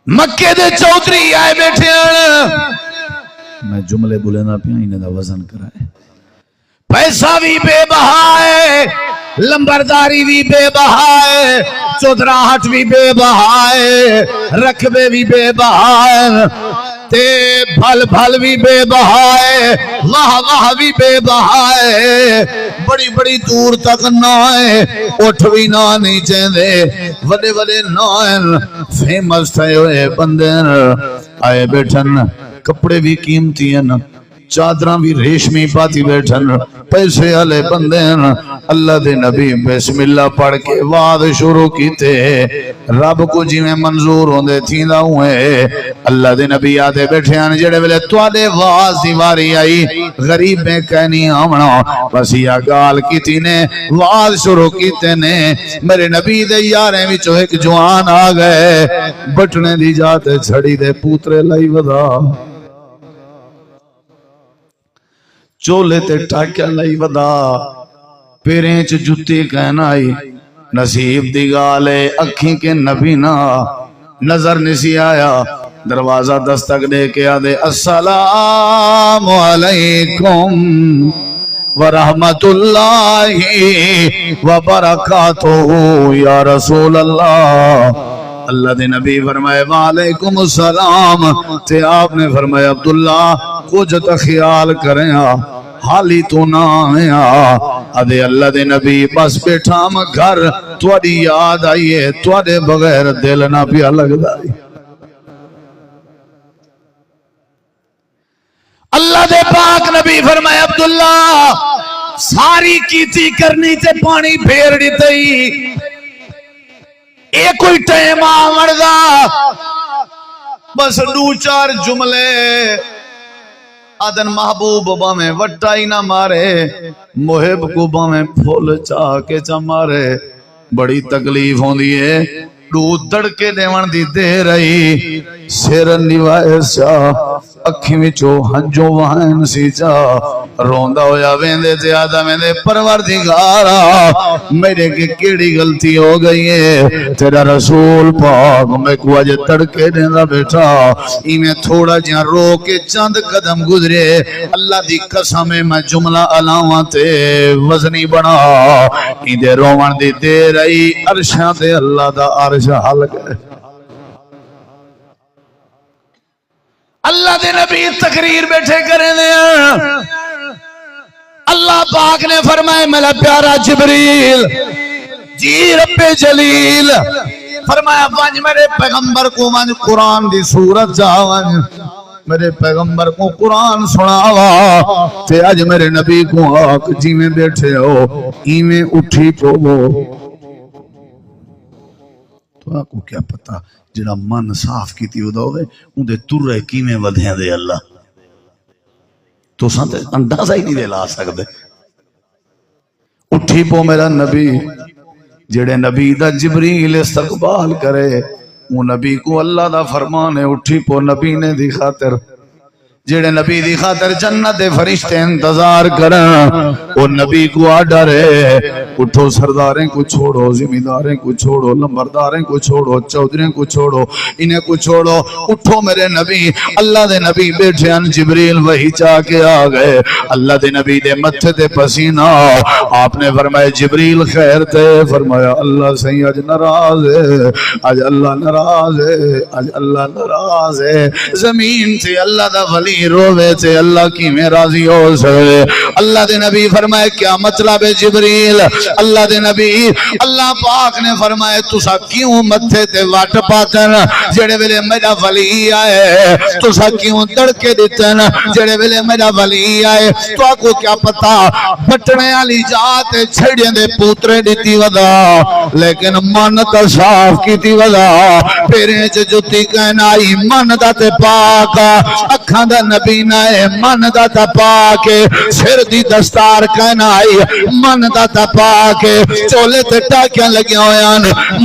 مکے دے چودھری آئے بیٹھے میں جملے بولنا پیا انہیں دا وزن کرائے پیسہ بھی بے بہا ہے لمبرداری بھی بے بہا ہے چودراہٹ بھی بے بہا ہے رقبے بھی بے بہا ہے تے بھل بھل بھی بے بہا ہے واہ واہ بھی بے بہا ہے بڑی بڑی دور تک نہ ہے اٹھ بھی نہ نہیں چاہتے وڈے وڈے نہ فیمس تھے ہوئے بندے آئے بیٹھن کپڑے بھی قیمتی ہیں چادراں بھی ریشمی پاتی بیٹھن پیسے والے بندے اللہ دے نبی بسم اللہ پڑھ کے وعد شروع کیتے رب کو جی میں منظور ہوندے تھیندا ہوئے اللہ دے نبی آدے بیٹھے ہیں جڑے ویلے تواڈے واز دی واری آئی غریب میں کہنی آمنا بس یا گال کیتی نے واز شروع کیتے نے میرے نبی دے یاریں وچوں ایک جوان آ گئے بٹنے دی جاتے چھڑی دے پوترے لائی ودا چولے تے ٹاکیا لائی ودا پیریں چ جتی کہنا آئی نصیب دی گالے اکھیں کے نبی نہ نظر نسی آیا دروازہ دستک دے کے آدھے السلام علیکم ورحمت اللہ وبرکاتہ یا رسول اللہ اللہ دے نبی فرمائے وعلیکم السلام تے آپ نے فرمایا عبداللہ کچھ تا خیال کریں حالی تو نہ آیا ادھے اللہ دے نبی بس بیٹھا ہم گھر تواڈی یاد آئیے تواڈے بغیر دل نہ پیا لگدا اللہ دے پاک نبی فرمایا عبداللہ ساری کیتی کرنی تے پانی پھیر دیتی ایک کوئی ٹائم آمردہ بس دو چار جملے آدن محبوب باہیں وٹائی نہ مارے محب کو باہیں پھول چاہ کے چا مارے بڑی تکلیف ہوں دیئے دو دڑکے دیوان دی دے رہی سیرن نیوائے سا اکھی میں چو ہنجو وہن سی جا روندہ ہویا ویندے تے آدھا ویندے پروردگارا میرے کے کیڑی غلطی ہو گئی ہے تیرا رسول پاک میں کو آج تڑکے دینا بیٹھا میں تھوڑا جہاں رو کے چند قدم گزرے اللہ دی قسم میں جملہ علاوہ تے وزنی بنا دے روان دی دے رہی عرشاں دے اللہ دا عرش حل گئے اللہ دے نبی تقریر بیٹھے کریں دے اللہ پاک نے فرمائے میرا پیارا جبریل جی رب جلیل فرمایا وانج میرے پیغمبر کو وانج قرآن دی سورت جا وانج میرے پیغمبر کو قرآن سناوا تے آج میرے نبی کو آک جی میں بیٹھے ہو ہی میں اٹھی پو تو آپ کو کیا پتا جڑا من صاف کیتی ہودا ہوئے ان دے تر رہے کیمیں ودھیں دے اللہ تو سانتے اندازہ ہی نہیں دے لا سکتے اٹھی پو میرا نبی جڑے نبی دا جبریل استقبال کرے وہ نبی کو اللہ دا فرمانے اٹھی پو نبی نے دی خاطر جڑے نبی دی خاطر جنت دے فرشتے انتظار کرن وہ نبی کو آڈرے اٹھو سرداریں کو چھوڑو زمینداریں کو چھوڑو لمبرداریں کو چھوڑو چودھریں کو چھوڑو انہیں کو چھوڑو اٹھو میرے نبی اللہ دے نبی بیٹھے ان جبریل وہی چاہ کے آگئے اللہ دے نبی دے متھے دے پسینہ آپ نے فرمایا جبریل خیر تے فرمایا اللہ سہی آج ناراض ہے آج اللہ ناراض ہے آج اللہ ناراض ہے زمین سے اللہ دا ولی روے تھے اللہ کی میں راضی ہو سکے اللہ دے نبی فرمائے کیا مطلب ہے جبریل اللہ دے نبی اللہ پاک نے فرمائے تسا کیوں متھے تے واٹ پاتن جڑے ویلے میرا ولی آئے تسا کیوں دڑکے دیتن جڑے ویلے میرا ولی آئے تو آکو کیا پتا بٹنے آلی جاتے چھڑیں دے پوترے دیتی ودا لیکن من تا صاف کیتی ودا پیریں چ جتی کہنا آئی من دا تے پاکا اکھاں دا نبی نائے من دا تپا کے سر دی دستار کہنا آئی من دا تپا کے چولے تے ٹاکیاں لگیا ہویاں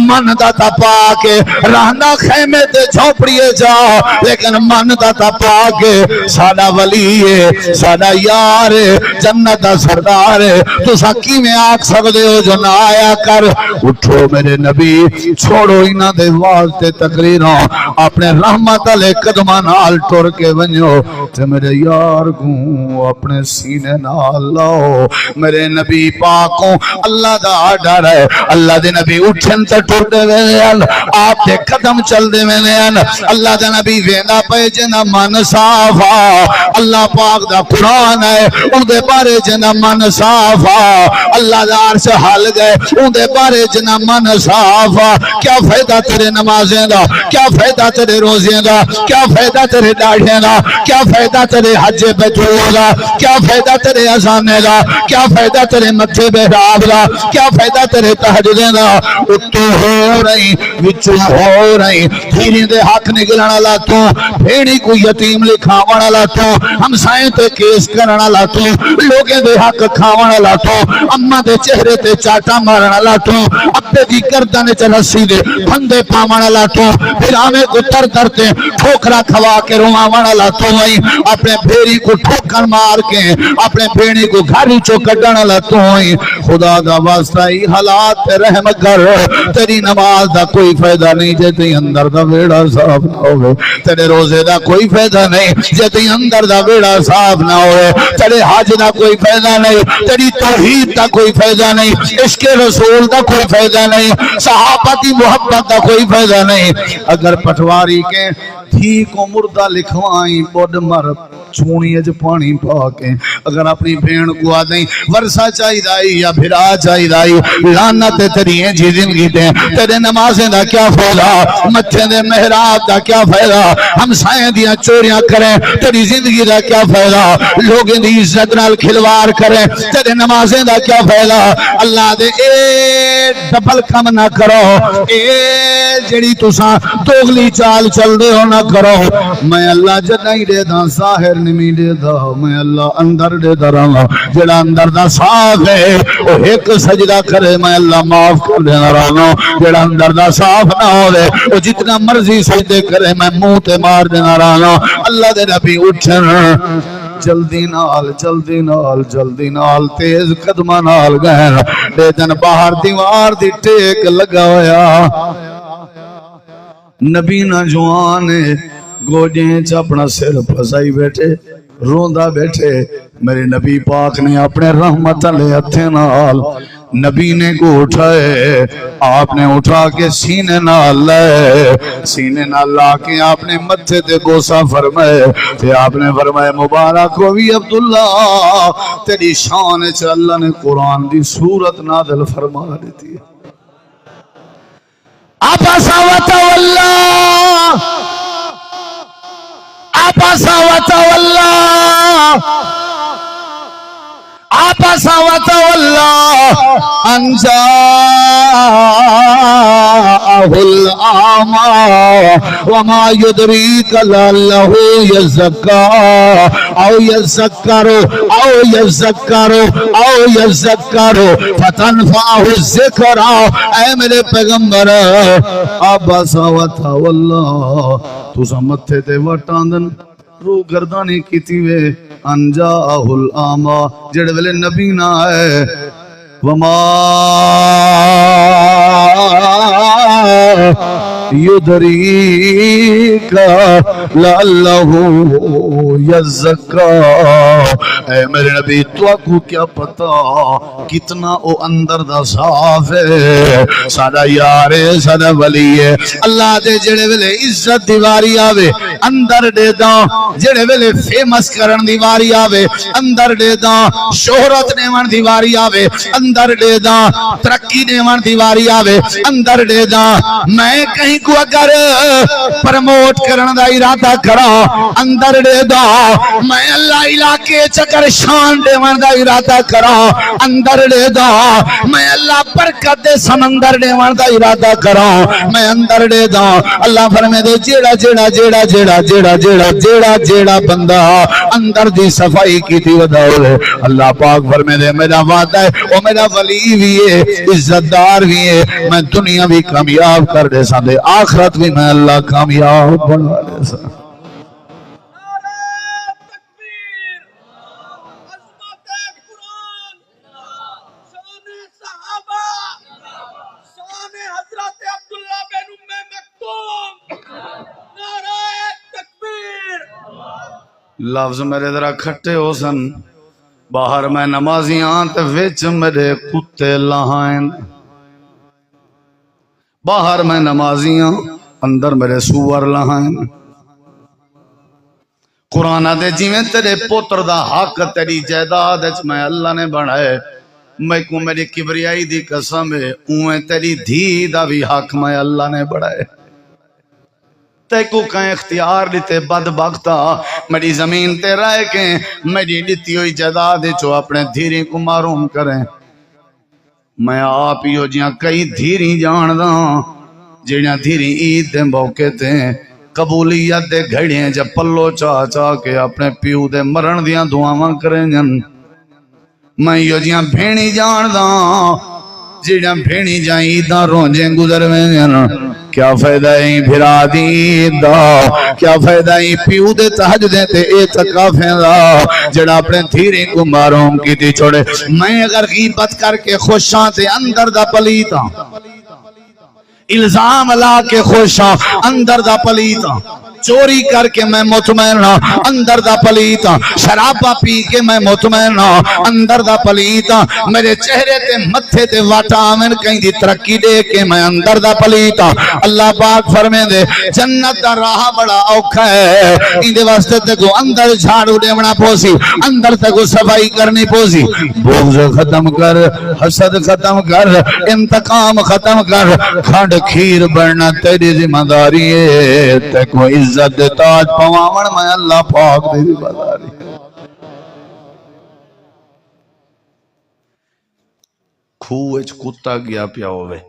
من دا تپا کے رہنا خیمے تے جھوپڑیے جا لیکن من دا تپا کے ساڈا ولی ہے ساڈا یار ہے جنت دا سردار ہے تو سکی میں آگ سکدے ہو جو نہ آیا کر اٹھو میرے نبی چھوڑو انہاں دے واسطے تقریراں اپنے رحمت علیہ قدمہ نال ٹر کے ونجو تے میرے یار کو اپنے سینے نال لاؤ میرے نبی پاکوں اللہ دا ڈر ہے اللہ دے نبی اٹھن تے ٹر دے ویلے آپ دے قدم چل دے ویلے اللہ دے نبی ویندا پے جنا من صافا اللہ پاک دا قرآن ہے ان دے بارے جنا من صافا اللہ دا عرش حل گئے ان دے بارے جنا من صافا کیا فائدہ تیرے نمازیں دا کیا فائدہ تیرے روزیں دا کیا فائدہ تیرے ڈاڑھیں دا کیا فائدہ تیرے حج بیتول دا کیا فائدہ تیرے اذانے دا کیا فائدہ تیرے متھے بہراب دا کیا فائدہ تیرے تہجدیں دا اتو ہو رہی وچو ہو رہی دھیریں دے حق نگلنا لا تو بھیڑی کو یتیم لکھاونا لا تو ہمسائیں تے کیس کرنا لا تو لوگیں دے حق کھاونا لا تو اماں دے چہرے تے چاٹا مارنا لا تو ابے دی گردن چ رسی دے بندے پاونا لا تو پھر ہمیں کو تر ترتے ٹھوکرا کھوا کے رواونا لا تو وہی اپنے بھیڑی کو ٹھوکر مار کے اپنے بھیڑی کو گھر چو کڈنا لا تو وہی خدا دا واسطہ ہی حالات تے رحم کر تیری نماز دا کوئی فائدہ نہیں جے تے اندر دا ویڑا صاف نہ ہوئے تیرے روزے دا کوئی فائدہ نہیں جے تے اندر دا ویڑا صاف نہ ہوئے تیرے حج دا کوئی فائدہ نہیں تیری توحید دا کوئی فائدہ نہیں عشق رسول دا کوئی فائدہ نہیں صحابہ دی محبت دا کوئی فائدہ نہیں اگر پٹواری کے تھی کو مردہ لکھوائیں بڑھ مر چھونی اج پانی پاکیں اگر اپنی بھین کو آدیں ورسہ چاہی دائی یا بھرا چاہی دائی لانت تیری ہیں جی زندگی دیں تیرے نمازیں دا کیا فائدہ مچھیں دے محراب دا کیا فائدہ ہم سائیں دیا چوریاں کریں تیری زندگی دا کیا فائدہ لوگیں دی عزت نال کھلوار کریں تیرے نمازیں دا کیا فائدہ اللہ دے اے ڈبل کم نہ کرو اے جڑی تساں دوغلی چال چل دے ہو نہ کرو میں اللہ جنائی دے دا ظاہر نمی دے دا میں اللہ اندر دے دا رہا جڑا اندر دا صاف ہے وہ ایک سجدہ کرے میں اللہ معاف کر دینا رہا جڑا اندر دا صاف نہ ہو دے وہ جتنا مرضی سجدے کرے میں منہ تے مار دینا رہا اللہ دے نبی اٹھن جلدی نال جلدی نال جلدی نال تیز قدمہ نال گہن دے دن باہر دیوار دی ٹیک لگا ہویا نبی نہ جوان گوجیں چ اپنا سر پھسائی بیٹھے روندا بیٹھے میرے نبی پاک نے اپنے رحمت علیہ ہتھے نال نبی نے کو اٹھائے آپ نے اٹھا کے سینے نال لے سینے نال لا کے آپ نے متھے تے گوسا فرمائے تے آپ نے فرمائے مبارک ہوئی عبداللہ تیری شان چ اللہ نے قرآن دی سورت نازل فرما دیتی ہے عبس وتولى عبس وتولى عبس وتولى أن جاءه الأعمى وما يدريك لعله يزكى أو يذكر فتنفعه الذكرى اے میرے پیغمبر عبس وتولى تو سمتے تے وٹاندن رو گردانی کیتی وے انجاہ العاما جڑے ویلے نبی نہ آئے وما یدریک لعلہ یزکا اے میرے نبی تو کو کیا پتا کتنا او اندر دا صاف ہے ساڈا یار ہے ساڈا ولی ہے اللہ دے جڑے ویلے عزت دیواری آوے اندر دے دا جڑے ویلے فیمس کرن دیواری آوے اندر دے دا شہرت دیون دیواری آوے اندر دے دا ترقی دیون دیواری آوے اندر دے دا میں کہیں کو اگر پرموٹ نوٹ کرن دا ارادہ کرا اندر دے دا میں اللہ علاقے چکر شان دیون دا ارادہ کرا اندر دے دا میں اللہ برکت دے سمندر دیون دا ارادہ کرا میں اندر دے دا اللہ فرمائے دے جیڑا جیڑا جیڑا جیڑا جیڑا جیڑا جیڑا جیڑا بندہ اندر دی صفائی کی تھی وداؤ اللہ پاک فرمائے دے میرا وعدہ ہے وہ میرا ولی بھی ہے عزت دار بھی ہے میں دنیا بھی کامیاب کر دے سا دے آخرت بھی میں اللہ کامیاب بنا دے سا لفظ میرے ذرا کھٹے ہو سن باہر میں نمازیاں تے وچ میرے کتے لہائیں باہر میں نمازیاں اندر میرے سور لہائیں قرآن دے جیویں تیرے پوتر دا حق تیری جائیداد میں اللہ نے بنائے میں کو میری کبریائی دی قسم ہے اویں تیری دھی دا بھی حق میں اللہ نے بڑھائے تے کو کہیں اختیار دیتے بدبختہ میری زمین تے رائے کے میری دیتی ہوئی جائیداد چو اپنے دھیری کو معروم کریں میں آپ ہی ہو جیاں کئی دھیری جان دا جیڑیاں دھیری عید دے موقع تے قبولیت دے گھڑیاں جب پلو چاہ چاہ کے اپنے پیو دے مرن دیاں دعاواں کریں جن میں ہو جیاں بھینی جان دا جیڑیاں بھینی جائیں عیداں رونجیں گزر میں جن کیا فائدہ ہی بھرا دید دا کیا فائدہ ہی پیو دے تحجدیں تے اعتقافیں دا جڑا اپنے دھیرے کو معروم کی تھی چھوڑے میں اگر غیبت کر کے خوشاں تے اندر دا پلیتا الزام لا کے خوشاں اندر دا پلیتا چوری کر کے میں مطمئن ہاں اندر دا پلیتا شرابہ پی کے میں مطمئن ہاں اندر دا پلیتا میرے چہرے تے متھے تے وٹامن کہیں دی ترقی دے کے میں اندر دا پلیتا اللہ پاک فرمے دے جنت دا راہ بڑا اوکھا ہے اندے واسطے تے کو اندر جھاڑو دیونا پوسی اندر تے کو صفائی کرنی پوسی بغض ختم کر حسد ختم کر انتقام ختم کر کھنڈ کھیر بڑھنا تیری ذمہ داری ہے تے کو عزت تاج پواون میں اللہ پاک دی بازاری کھوچ کتا گیا پیا ہوئے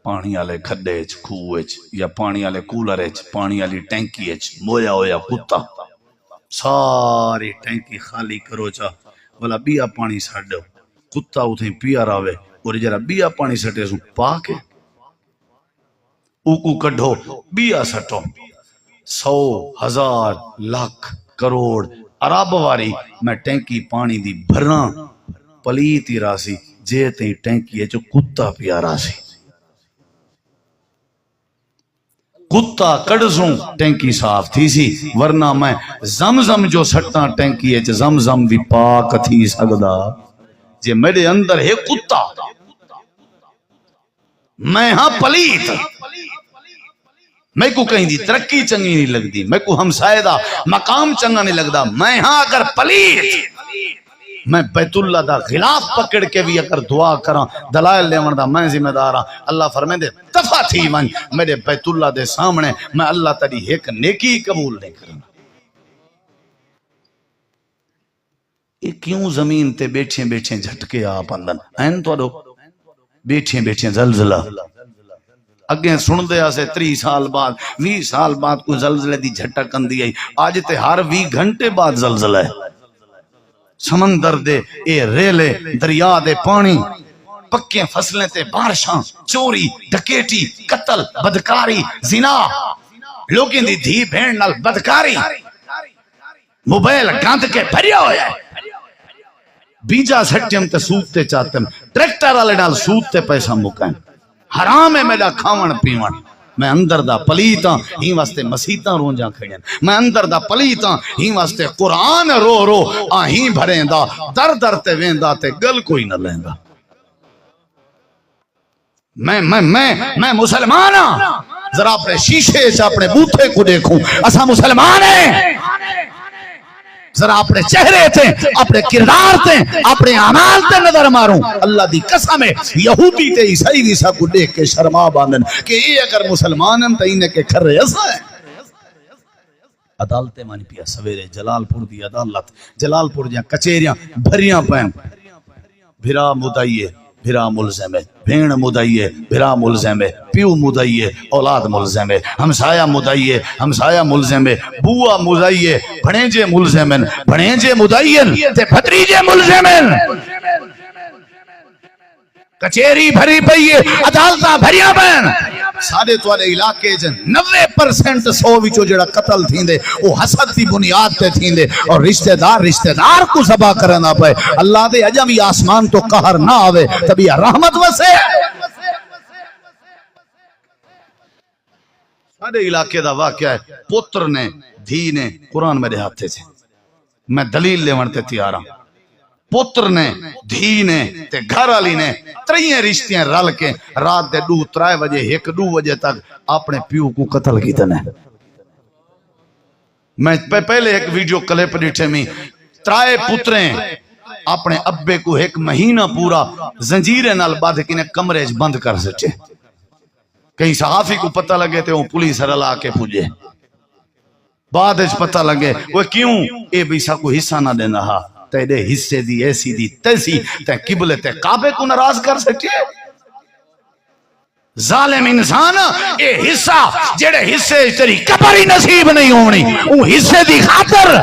پانی آلے کھڈےچ کھوچ یا پانی آلے کولرچ پانی آلی ٹینکیچ مویا ہویا کتا ساری ٹینکی خالی کرو چا والا بیا پانی ساڑھو کتا اتھیں پیا راوے اور جرا بیا پانی سٹے سو پاکے اوکو کڈھو بیا سٹو 100 1000 لاکھ کروڑ ارب واری میں ٹینکی پانی دی بھراں پلیتی راسی جے تے ٹینکی ہے جو کتا پیا راسی کتا کڑزوں ٹینکی صاف تھی سی ورنہ میں زمزم جو سٹاں ٹینکی ہے زمزم بھی پاک تھی سکدا جے میرے اندر ہے کتا میں ہاں پلیت میں کو کہیں دی ترقی چنگی نہیں لگ دی میں کو ہمسائے دا مقام چنگا نہیں لگ دا میں ہاں اگر پلیت میں بیت اللہ دا غلاف پکڑ کے بھی اگر دعا کراں دلائل لیون دا میں ذمہ دار ہاں اللہ فرمائے دے دفع تھی ون میرے بیت اللہ دے سامنے میں اللہ تیری ایک نیکی قبول نہیں کرنا یہ کیوں زمین تے بیٹھیں بیٹھیں جھٹکے آپ اندن این تو بیٹھیں بیٹھیں زلزلہ اگیں سن دے آسے 30 سال بعد 20 سال بعد کوئی زلزلے دی جھٹک اندی آئی آج تے ہر 20 گھنٹے بعد زلزلہ ہے سمندر دے اے ریلے دریا دے پانی پکیں فصلیں تے بارشاں چوری ڈکیٹی قتل بدکاری زنا لوگیں دی دھی بھین نال بدکاری موبائل گاند کے بھریا ہویا ہے بیجا سٹیم تے سوتے چاہتم ٹریکٹر والے نال سوتے پیسہ مکائیں حرام ہے میرا کھاون پیون میں اندر دا پلیتاں ہی واسطے مسیتاں رونجاں کھڑیاں میں اندر دا پلیتاں ہی واسطے قرآن رو رو آہیں بھریں دا در در تے ویندا تے گل کوئی نہ لیندا میں مسلمان ہاں ذرا اپنے شیشے سے اپنے بوتھے کو دیکھوں اسا مسلمان ہیں ذرا اپنے چہرے تھے اپنے کردار تھے اپنے اعمال تے نظر ماروں اللہ دی قسم ہے یہودی تے عیسائی بھی سب کو دیکھ کے شرما باندن کہ یہ اگر مسلمان ہیں تو انہیں کے کھر ایسا ہے عدالتیں مانی پیا سویرے جلال پور دی عدالت جلال پور جہاں کچہریاں بھریاں پین بھرا مدعی ہے بھرا ملزم ہے بھیڑ مدعی ہے بھرا ملزم ہے پیو مدعی ہے اولاد ملزم ہے ہمسایہ مدعی ہے ہمسایہ ملزم ہے بوا مدعی ہے بھڑینجے ملزم ہیں بھڑینجے مدعی ہیں تے بھتریجے ملزم ہیں کچہری بھری پئی ہے عدالتاں بھریاں پین سارے توڑے علاقے جن 90% 100 وچوں جڑا قتل تھیندے وہ حسد دی بنیاد تے تھیندے اور رشتہ دار کو ذبح کرنا پے اللہ دے اجا بھی آسمان تو قہر نہ آوے تبھی رحمت وسے سارے علاقے دا واقعہ ہے پتر نے دھی نے قرآن میرے ہاتھے سے میں دلیل لے ونتے تیارا پتر نے دھی نے تے گھر والی نے تریے رشتیاں رل کے رات دے 2-3 بجے 1-2 بجے تک اپنے پیو کو قتل کیتے نے میں پہلے ایک ویڈیو کلپ ڈٹھے میں 3 پتریں اپنے ابے کو 1 مہینہ پورا زنجیرے نال باندھ کے کمرے چ بند کر سٹے کہیں صحافی کو پتہ لگے تے وہ پولیس رلا کے پوجے بعد وچ پتہ لگے وہ کیوں اے بیسا کو حصہ نہ دینا ہا تیرے حصے دی ایسی دی تیسی تے قبلے تے کعبے کو ناراض کر سکے ظالم انسان اے حصہ جڑے حصے تیری قبر ہی نصیب نہیں ہونی وہ حصے دی خاطر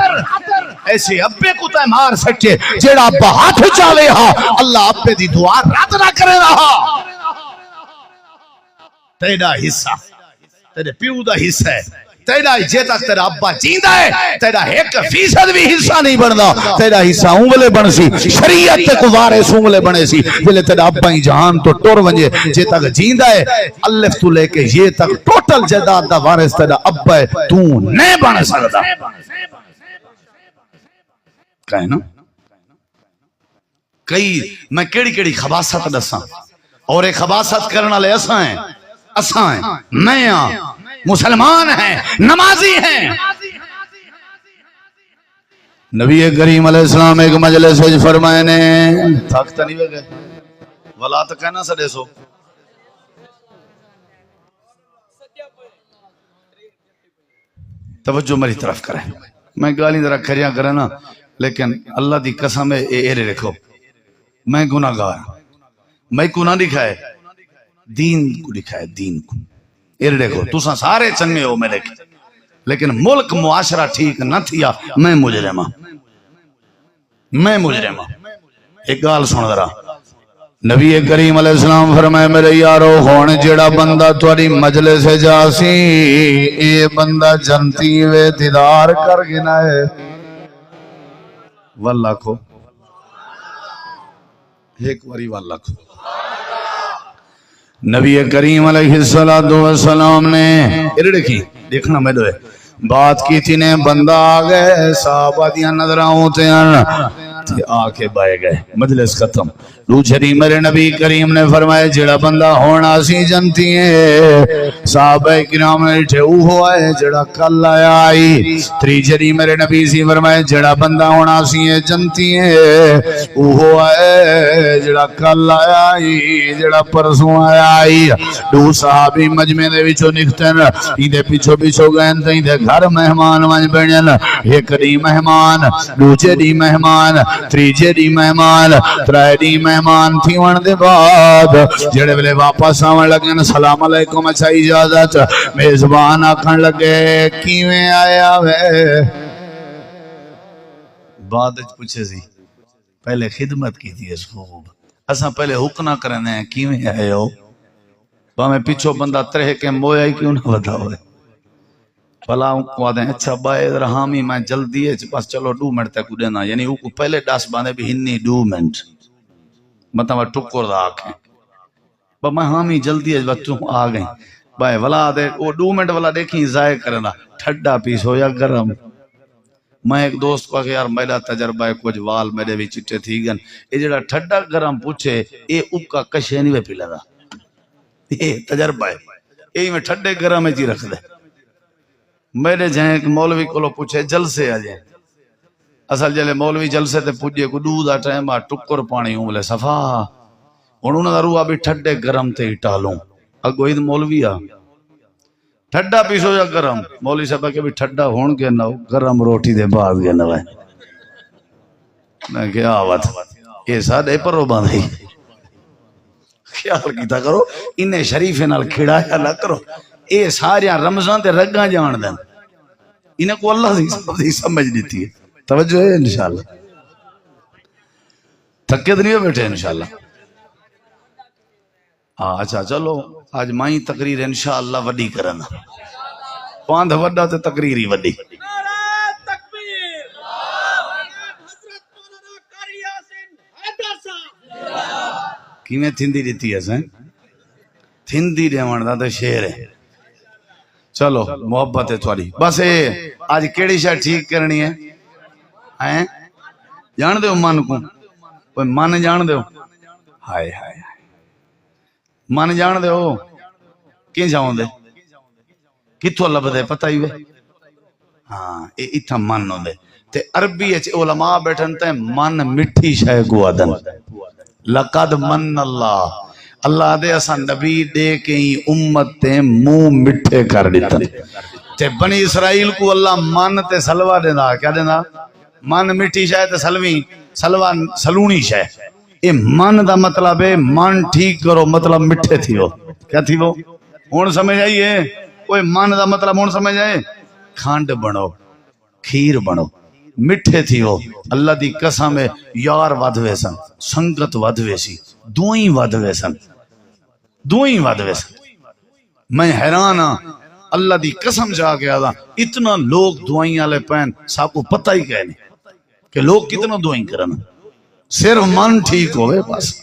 ایسے ابے کو تے مار سکے جڑا ابا ہاتھ چالے ہا اللہ ابے دی دعا رد نہ کرے رہا تیرا حصہ تیرے پیو دا حصہ ہے تیرا جے تک تیرا ابا جیندہ ہے تیرا 1% بھی حصہ نہیں بندا تیرا حصہ اونگلے بن سی شریعت تے کو وارث اونگلے بنے سی جلے تیرا ابا ہی جہان تو ٹور ونجے جے تک جیندہ ہے الف تو لے کے یہ تک ٹوٹل جائیداد دا وارث تیرا ابا ہے تو نہیں بن سکتا کہے نا کئی میں کیڑی خباست دساں اور ایک خباست کرنا لے اساں ہیں میں مسلمان ہیں نمازی ہیں نبی کریم علیہ السلام ایک مجلس وچ فرمائے نے تھکتا نہیں ہوگا ولا تو کہنا سڑے سو توجہ میری طرف کریں میں گالی ذرا کھریاں کریں نا لیکن اللہ دی قسم ہے ایرے رکھو میں گناہگار میں کو نہ دکھائے دین کو دکھائے دین کو ایر دیکھو تساں سارے چنگے ہو میرے لیکن ملک معاشرہ ٹھیک نہ تھیا میں مجرمہ ایک گال سن ذرا نبی کریم علیہ السلام فرمائے میرے یارو ہون جڑا بندہ تھوڑی مجلس جاسی اے بندہ جنتی وے دیدار کر گنا ہے واللہ کو ایک واری واللہ کو نبی کریم علیہ السلام نے دیکھنا میں دوئے بات کی تھی نے بندہ آگئے صحابہ دیاں نظرہ ہوتے ہیں آکے بائے گئے مجلس ختم دوسری میرے نبی کریم نے فرمائے جڑا بندہ ہونا سی جنتی ہے صحابہ کرام نے اٹھے اوہ آئے جڑا کل آیا آئی تیسری میرے نبی سی فرمائے جڑا بندہ ہونا سی جنتی ہے اوہ آئے جڑا کل آیا آئی جڑا پرسوں آیا آئی دو صحابی مجمع دے وچوں نکتن ایدے پیچھو گئے ایدے گھر مہمان ونج بڑھن ایک دی مہمان دوجے دی مہمان تیجے دی مہمان ترائے دی مہمان تھی ون دے بعد جڑے بلے واپس آون لگن سلام علیکم اچھا اجازت میزبان آکھن لگے کیویں آیا وے بعد پوچھے سی پہلے خدمت کی تھی اس خوب اساں پہلے حکم نہ کرنے ہیں کیویں آئے ہو میں پیچھو بندہ ترہ کے مویا ہی کیوں نہ بتا ہوئے بھلا ان کو آدھیں اچھا بائے رحامی میں جلدی ہے بس چلو 2 منٹ تک دینا یعنی ان کو پہلے 10 باندھے بھی ہنی 2 منٹ مطلب ٹکر دا آکھیں با میں حامی جلدی ہے بس تم آ گئیں بھائی بھلا آدھے وہ 2 منٹ والا دیکھیں ضائع کرنا ٹھڈا پیس ہو یا گرم میں ایک دوست کو کہ یار میرا تجربہ ہے کچھ وال میرے بھی چٹے تھی گن یہ جڑا ٹھڈا گرم پوچھے یہ اکا کشے نہیں پی لگا یہ تجربہ ہے یہ میں ٹھڈے گرم ہے جی رکھ دے میرے جہاں ایک مولوی کو لو پوچھے جلسے آ جائیں اصل جلے مولوی جلسے تے پوچھے کو دودھ ٹائم ٹکر پانی ہوں بلے صفا انہوں نے روح بھی ٹھڈے گرم تے ٹالوں اگو اید مولوی آ ٹھڈا پیسو یا گرم؟ مولوی صاحب کہ بھی ٹھڈا ہون کے نہ گرم روٹی دے بعد کے نہ میں کیا آوات یہ ساڑھے پر رو باندھی خیال کیتا کرو انہیں شریف نال کھڑایا نہ کرو اے ساریاں رمضان تے رگاں جان دیں انہیں کو اللہ دی سمجھ دیتی ہے توجہ ہے انشاءاللہ تھکے تو نہیں ہو بیٹھے انشاءاللہ اچھا چلو آج مائیں تقریر انشاءاللہ وڈی کرنا پاندھ وڈا تے تقریری وڈی کیویں تھندی دیتی ہے سین تھندی دیوان دا تے شیر ہے چلو محبت ہے تھوڑی بس آج کیڑی شاہ ٹھیک کرنی ہے ہیں جان دے ہو من کو کوئی من جان دے ہو ہائے ہائے من جان دے ہو کی جاؤں دے کتھو لب دے پتہ ہی وے ہاں اتھا من ہوں دے تے عربی علماء بیٹھن تے من مٹھی شاہ کو آدن لقد من اللہ اللہ دے اساں نبی دے کے ہی امت تے منہ مٹھے کر دیتا تے بنی اسرائیل کو اللہ من تے سلوہ دینا کیا دینا من مٹھی شاہ تے سلوہ سلونی شاہ یہ من دا مطلب ہے من ٹھیک کرو مطلب مٹھے تھی ہو کیا تھی وہ ہون سمجھ آئیے کوئی من دا مطلب ہون سمجھ آئے کھانڈ بنو کھیر بنو مٹھے تھی ہو اللہ دی قسم ہے یار ودوے سن سنگت ودوے سی دوئیں ودوے سن میں حیران ہاں اللہ دی قسم جا کے آدھا اتنا لوگ دعائیں آلے پہن ساکو پتہ ہی کہنے کہ لوگ کتنا دعائیں کرنا صرف من ٹھیک ہوئے بس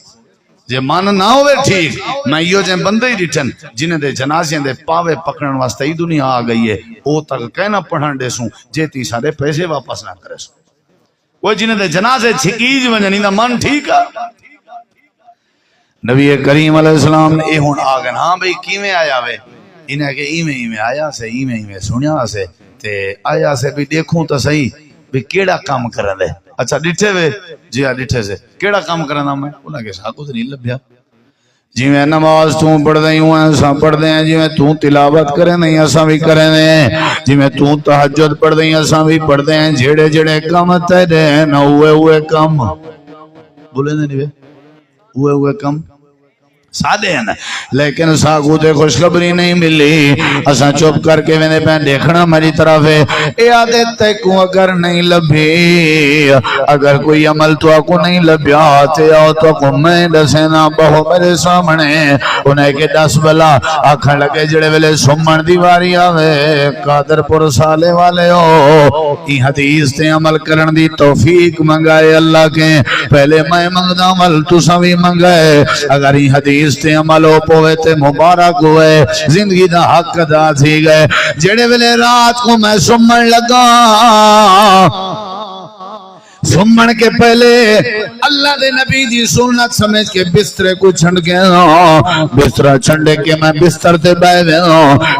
جے من نہ ہوئے ٹھیک میں یہ جن بندے ہی ڈٹھن جنہیں دے جنازیں دے پاوے پکڑن واسطے ہی دنیا آ گئی ہے او تک کہنا پڑھن دے سوں جے تی سارے پیسے واپس نہ کرے سوں وہ جنہیں دے جنازے چھکیج ونجنی دا من ٹھیک ہے نبی کریم علیہ السلام نے اے ہون آگن ہاں بھئی کیویں آیا وے انہیں کہ ایویں آیا سے ایویں سنیا سے تے آیا سے بھی دیکھوں تو صحیح بھی کیڑا کام کرن دے اچھا ڈٹھے وے جی ہاں ڈٹھے سے کیڑا کام کرنا میں انہاں کے ساکو سے نہیں لبیا جی میں نماز تو پڑھ دیں ہوں ایسا پڑھ دیں جی میں تو تلاوت کریں نہیں ایسا بھی کریں دیں جی میں تو تحجد پڑھ دیں ایسا بھی پڑھ دیں جھیڑے جھیڑے کم تے دیں نہ ہوئے کم بولے نہیں وے ہوئے کم سادے ہیں لیکن ساکو تے خوشخبری نہیں ملی اساں چپ کر کے میں نے پہن دیکھنا میری طرف ہے اے آدھے تے کو اگر نہیں لبھی اگر کوئی عمل تو آکو نہیں لبیا تے آو تو کو میں دسینا بہو میرے سامنے انہیں کہ دس بلا آکھن لگے جڑے ویلے سمن دیواری آوے قادر پر سالے والے ہو ای حدیث تے عمل کرن دی توفیق منگائے اللہ کے پہلے میں منگدا عمل تو سوی منگائے اگر ای حدیث تے عمل ہو پوے تے مبارک ہوئے زندگی دا حق ادا تھی گئے جڑے ویلے رات کو میں سمن لگا سمن کے پہلے اللہ دے نبی دی سنت سمجھ کے بسترے کو چھنڈ کے بسترہ چھنڈے کے میں بستر تے بے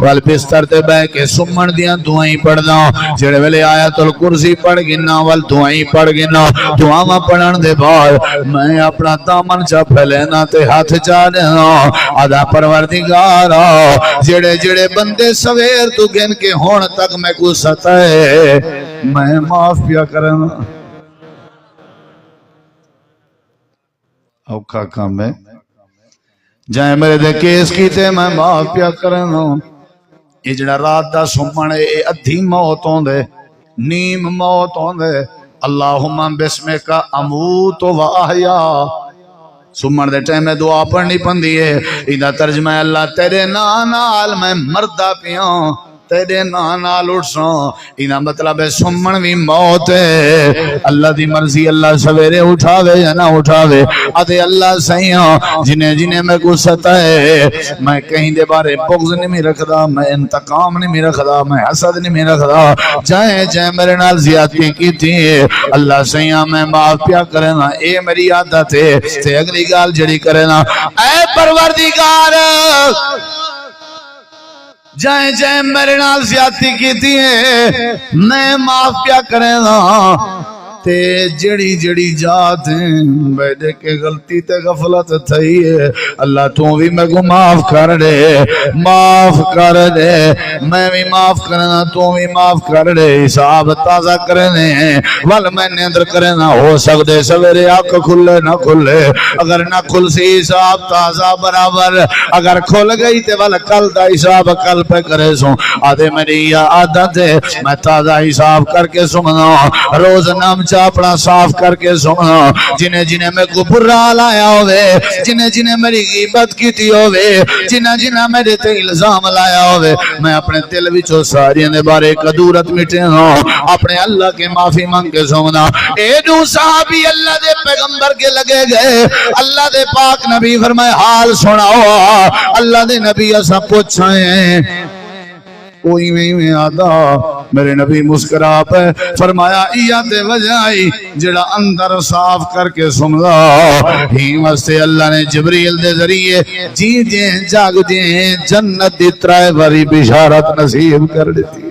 وال بستر تے بے کے سمن دیاں دعائیں پڑھ دا جڑے ویلے آیت الکرسی پڑھ گنا وال دعائیں پڑھ گنا دعاواں پڑھن دے بعد میں اپنا دامن چا پھیلینا تے ہاتھ چا دینا آدھا پروردگار جڑے جڑے بندے سویر تو گن کے ہون تک میں کو ستائے میں معاف پیا کرنا اوکھا کام ہے جائیں میرے دے کیس کی تے میں معاف پیا کرنا یہ جڑا رات دا سمن اے ادھی موت ہوں دے نیم موت ہوں دے اللہم بسمک اموت و احیا سمن دے ٹائم میں دعا پڑھنی پندی ہے ادھا ترجمہ ہے اللہ تیرے نال میں مردہ پیاں تیرے نال اٹھساں انہا مطلب ہے سمن بھی موت ہے اللہ دی مرضی اللہ سویرے اٹھاوے یا نہ اٹھاوے آدھے اللہ سیاں جنہیں میں کو ستائے میں کہیں دے بارے بغض نہیں رکھدا میں انتقام نہیں رکھدا میں حسد نہیں رکھدا جائیں میرے نال زیادتی کی تھی اللہ سیاں میں معاف پیا کرنا اے میری عادت ہے تے اگلی گال جڑی کرنا اے پروردگار جائیں میرے نال زیادتی کی تھی میں معاف پیا کرنا تے جڑی جڑی جات ہیں میرے کے غلطی تے غفلت تھئی ہے اللہ تو بھی میں کو معاف کر دے معاف کر دے میں بھی معاف کرنا تو بھی معاف کر دے حساب تازہ کرنے ول میں نے اندر کرنا ہو سکتے سویرے آنکھ کھلے نہ کھلے اگر نہ کھل سی حساب تازہ برابر اگر کھل گئی تے ول کل دا حساب کل پہ کرے سو آدھے میری یہ عادت ہے میں تازہ حساب کر کے سمنا روز نام چاپڑا صاف کر کے سمنا جنہیں جنہیں میں کو برا لایا ہوئے جنہیں جنہیں میری غیبت کی تھی ہوئے جنہیں جنہیں میرے تے الزام لایا ہوئے میں اپنے دل وچوں ساری نے بارے قدورت مٹے ہوں اپنے اللہ کے معافی مانگ کے سمنا اے دو صحابی اللہ دے پیغمبر کے لگے گئے اللہ دے پاک نبی فرمائے حال سناؤ اللہ دے نبی ایسا پوچھائیں کوئی میں آدھا میرے نبی مسکرا پہ فرمایا ایات وجائی جڑا اندر صاف کر کے سمجھا ہی واسطے اللہ نے جبریل دے ذریعے جی جیں جاگ جیں جنت دی ترائے باری بشارت نصیب کر دیتی